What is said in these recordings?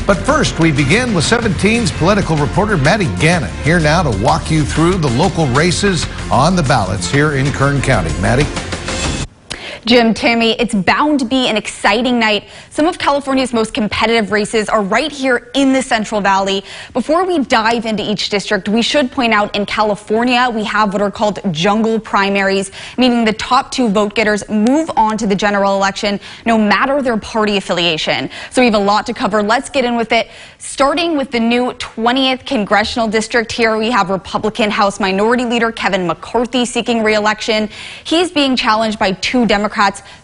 But first, we begin with 17's political reporter Maddie Gannon, here now to walk you through the local races on the ballots here in Kern County. Maddie? Jim, Tammy, it's bound to be an exciting night. Some of California's most competitive races are right here in the Central Valley. Before we dive into each district, we should point out in California, we have what are called jungle primaries, meaning the top two vote getters move on to the general election, no matter their party affiliation. So we have a lot to cover. Let's get in with it. Starting with the new 20th Congressional District here, we have Republican House Minority Leader Kevin McCarthy seeking re-election. He's being challenged by two Democrats,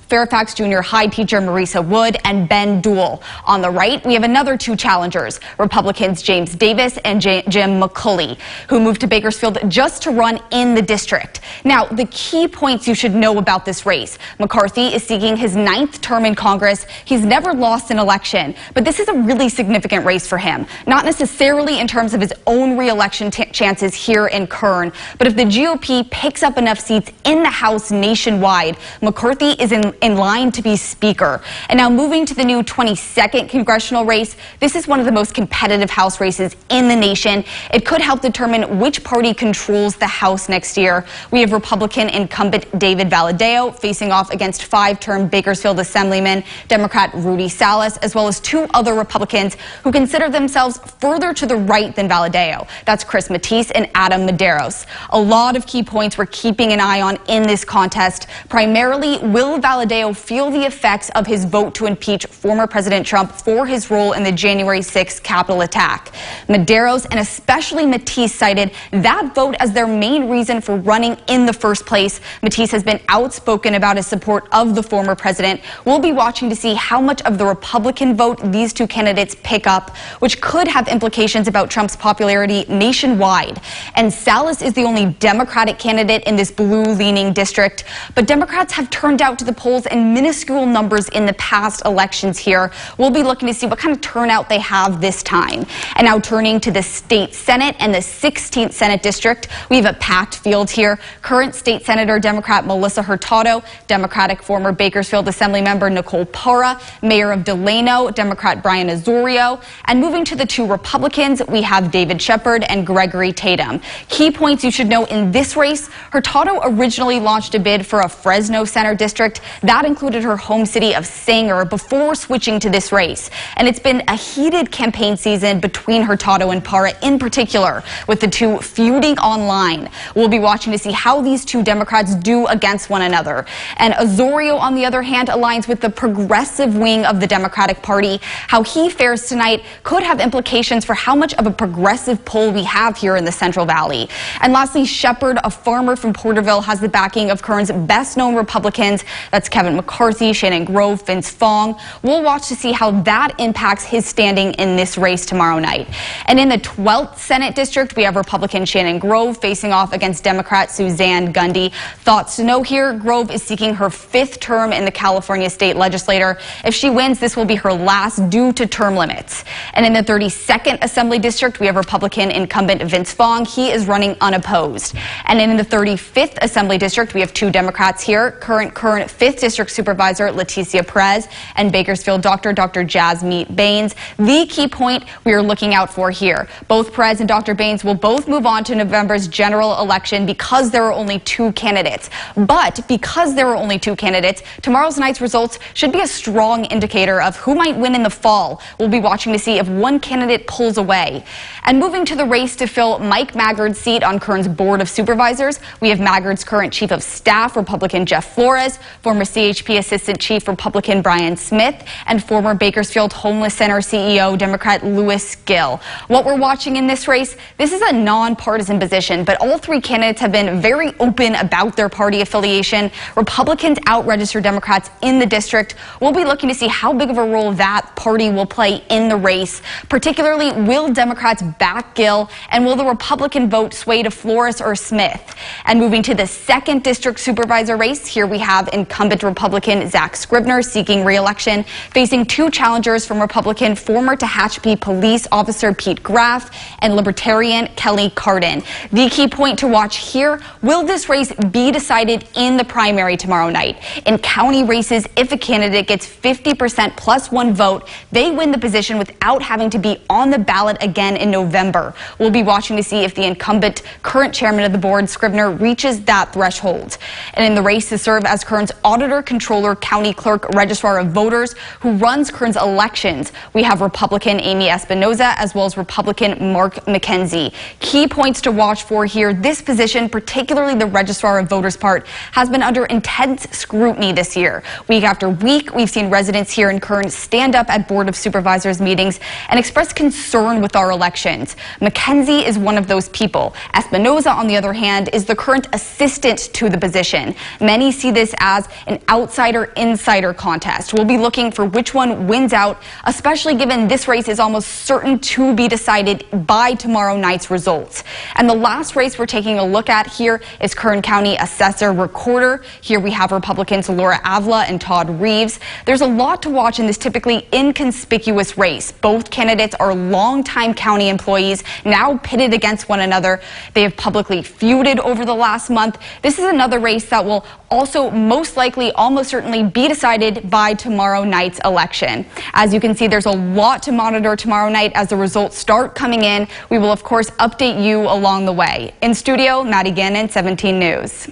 Fairfax Junior High teacher Marisa Wood and Ben Duell. On the right, we have another two challengers, Republicans James Davis and Jim McCulley, who moved to Bakersfield just to run in the district. Now, the key points you should know about this race. McCarthy is seeking his 9th term in Congress. He's never lost an election, but this is a really significant race for him. Not necessarily in terms of his own re-election chances here in Kern, but if the GOP picks up enough seats in the House nationwide, McCarthy is in line to be Speaker. And now moving to the new 22nd congressional race, this is one of the most competitive House races in the nation. It could help determine which party controls the House next year. We have Republican incumbent David Valadao facing off against 5-term Bakersfield Assemblyman Democrat Rudy Salas, as well as two other Republicans who consider themselves further to the right than Valadao. That's Chris Matisse and Adam Medeiros. A lot of key points we're keeping an eye on in this contest. Primarily, will Valadao feel the effects of his vote to impeach former President Trump for his role in the January 6th Capitol attack? Medeiros and especially Matisse cited that vote as their main reason for running in the first place. Matisse has been outspoken about his support of the former president. We'll be watching to see how much of the Republican vote these two candidates pick up, which could have implications about Trump's popularity nationwide. And Salas is the only Democratic candidate in this blue-leaning district, but Democrats have turned out to the polls in minuscule numbers in the past elections here. We'll be looking to see what kind of turnout they have this time. And now turning to the state Senate and the 16th Senate District, we have a packed field here. Current state Senator Democrat Melissa Hurtado, Democratic former Bakersfield Assemblymember Nicole Parra, Mayor of Delano, Democrat Brian Osorio, and moving to the two Republicans, we have David Shepard and Gregory Tatum. Key points you should know in this race: Hurtado originally launched a bid for a Fresno Center district. That included her home city of Sanger before switching to this race. And it's been a heated campaign season between Hurtado and Parra in particular, with the two feuding online. We'll be watching to see how these two Democrats do against one another. And Osorio, on the other hand, aligns with the progressive wing of the Democratic Party. How he fares tonight could have implications for how much of a progressive poll we have here in the Central Valley. And lastly, Shepard, a farmer from Porterville, has the backing of Kern's best-known Republicans. That's Kevin McCarthy, Shannon Grove, Vince Fong. We'll watch to see how that impacts his standing in this race tomorrow night. And in the 12th Senate District, we have Republican Shannon Grove facing off against Democrat Suzanne Gundy. Thoughts to know here: Grove is seeking her 5th term in the California state legislature. If she wins, this will be her last due to term limits. And in the 32nd Assembly District, we have Republican incumbent Vince Fong. He is running unopposed. And in the 35th Assembly District, we have two Democrats here: current 5th District Supervisor Leticia Perez and Bakersfield Dr. Jasmeet Baines. The key point we are looking out for here: both Perez and Dr. Baines will both move on to November's general election because there are only two candidates. But because there are only two candidates, tomorrow's night's results should be a strong indicator of who might win in the fall. We'll be watching to see if one candidate pulls away. And moving to the race to fill Mike Maggard's seat on Kern's Board of Supervisors, we have Maggard's current Chief of Staff, Republican Jeff Flores, former CHP Assistant Chief Republican Brian Smith, and former Bakersfield Homeless Center CEO Democrat Louis Gill. What we're watching in this race, this is a nonpartisan position, but all three candidates have been very open about their party affiliation. Republicans out-register Democrats in the district. We'll be looking to see how big of a role that party will play in the race. Particularly, will Democrats back Gill, and will the Republican vote sway to Flores or Smith? And moving to the 2nd District Supervisor race, here we have incumbent with Republican Zach Scribner seeking re-election, facing two challengers from Republican former Tehachapi police officer Pete Graff and Libertarian Kelly Cardin. The key point to watch here, will this race be decided in the primary tomorrow night? In county races, if a candidate gets 50% plus one vote, they win the position without having to be on the ballot again in November. We'll be watching to see if the incumbent current chairman of the board, Scribner, reaches that threshold. And in the race to serve as Kern's auditor-controller, county clerk, registrar of voters, who runs Kern's elections, we have Republican Amy Espinoza as well as Republican Mark McKenzie. Key points to watch for here: this position, particularly the registrar of voters part, has been under intense scrutiny this year. Week after week, we've seen residents here in Kern stand up at Board of Supervisors meetings and express concern with our elections. McKenzie is one of those people. Espinoza, on the other hand, is the current assistant to the position. Many see this as an outsider-insider contest. We'll be looking for which one wins out, especially given this race is almost certain to be decided by tomorrow night's results. And the last race we're taking a look at here is Kern County Assessor-Recorder. Here we have Republicans Laura Avila and Todd Reeves. There's a lot to watch in this typically inconspicuous race. Both candidates are longtime county employees, now pitted against one another. They have publicly feuded over the last month. This is another race that will also most likely, almost certainly, be decided by tomorrow night's election. As you can see, there's a lot to monitor tomorrow night as the results start coming in. We will, of course, update you along the way. In studio, Maddie Gannon, 17 News.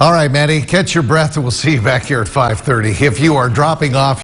All right, Maddie, catch your breath, and we'll see you back here at 5:30. If you are dropping off